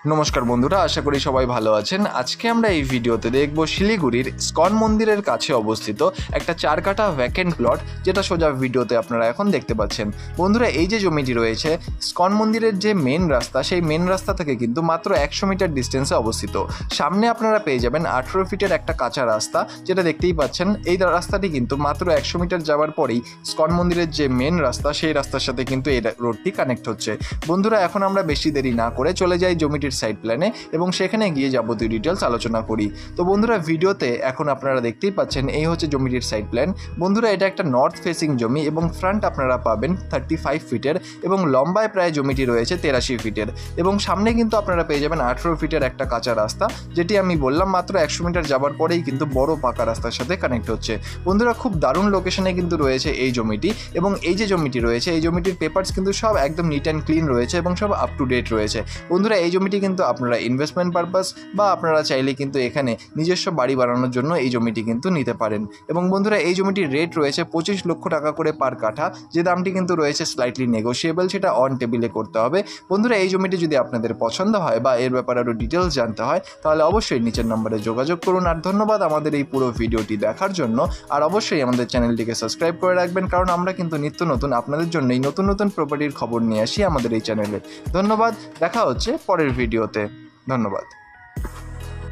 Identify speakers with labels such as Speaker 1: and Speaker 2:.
Speaker 1: নমস্কার বন্ধুরা, আশা করি সবাই ভালো আছেন। আজকে আমরা এই ভিডিওতে দেখব শিলিগুড়ির ইসকন মন্দিরের কাছে অবস্থিত একটা 4 কাঠা ভ্যাকেন্ট প্লট, যেটা সোজা ভিডিওতে আপনারা এখন দেখতে পাচ্ছেন। বন্ধুরা, এই যে জমিটি রয়েছে ইসকন মন্দিরের যে মেন রাস্তা, সেই মেন রাস্তা থেকে কিন্তু মাত্র 100 মিটার ডিস্টেন্সে অবস্থিত। সামনে আপনারা পেয়ে যাবেন 18 ফিটের একটা কাঁচা রাস্তা, যেটা দেখতেই পাচ্ছেন। এই রাস্তাটি কিন্তু মাত্র 100 মিটার যাওয়ার পরেই ইসকন মন্দিরের যে মেন রাস্তা, সেই রাস্তার সাথে কিন্তু এই রোডটি কানেক্ট হচ্ছে। বন্ধুরা, এখন আমরা বেশি দেরি না করে চলে যাই জমিটির সাইড প্ল্যানে এবং সেখানে গিয়ে যাবতীয় ডিটেলস আলোচনা করি। তো বন্ধুরা, ভিডিওতে এখন আপনারা দেখতেই পাচ্ছেন এই হচ্ছে জমিটির সাইড প্ল্যান। বন্ধুরা, এটা একটা নর্থ ফেসিং জমি এবং ফ্রন্ট আপনারা পাবেন 35 ফিটের এবং লম্বায় প্রায় জমিটি রয়েছে 83 ফিটের এবং সামনে কিন্তু আপনারা পেয়ে যাবেন 18 ফিটের একটা কাঁচা রাস্তা, যেটি আমি বললাম মাত্র 100 মিটার যাওয়ার পরেই কিন্তু বড় পাকা রাস্তার সাথে কানেক্ট হচ্ছে। বন্ধুরা, খুব দারুণ লোকেশনে কিন্তু রয়েছে এই জমিটি এবং এই যে জমিটি রয়েছে এই জমিটির পেপারস কিন্তু সব একদম নিট অ্যান্ড ক্লিন রয়েছে এবং সব আপ টু ডেট রয়েছে। বন্ধুরা, এই জমিটি কিন্তু আপনারা ইনভেস্টমেন্ট পারপাস বা আপনারা চাইলে কিন্তু এখানে নিজস্ব বাড়ি বানানোর জন্য এই জমিটি কিন্তু নিতে পারেন। এবং বন্ধুরা, এই জমিটির রেট রয়েছে 25 লক্ষ টাকা করে পার কাঠা, যে দামটি কিন্তু রয়েছে স্লাইটলি নেগোশিয়েবল, সেটা অন টেবিলে করতে হবে। বন্ধুরা, এই জমিটি যদি আপনাদের পছন্দ হয় বা এর ব্যাপারে আরও ডিটেলস জানতে হয়, তাহলে অবশ্যই নিচের নম্বরে যোগাযোগ করুন। আর ধন্যবাদ আমাদের এই পুরো ভিডিওটি দেখার জন্য। আর অবশ্যই আমাদের চ্যানেলটিকে সাবস্ক্রাইব করে রাখবেন, কারণ আমরা কিন্তু নিত্য নতুন আপনাদের জন্যই নতুন নতুন প্রপার্টির খবর নিয়ে আসি আমাদের এই চ্যানেলে। ধন্যবাদ, দেখা হচ্ছে পরের ভিডিওতে। ধন্যবাদ।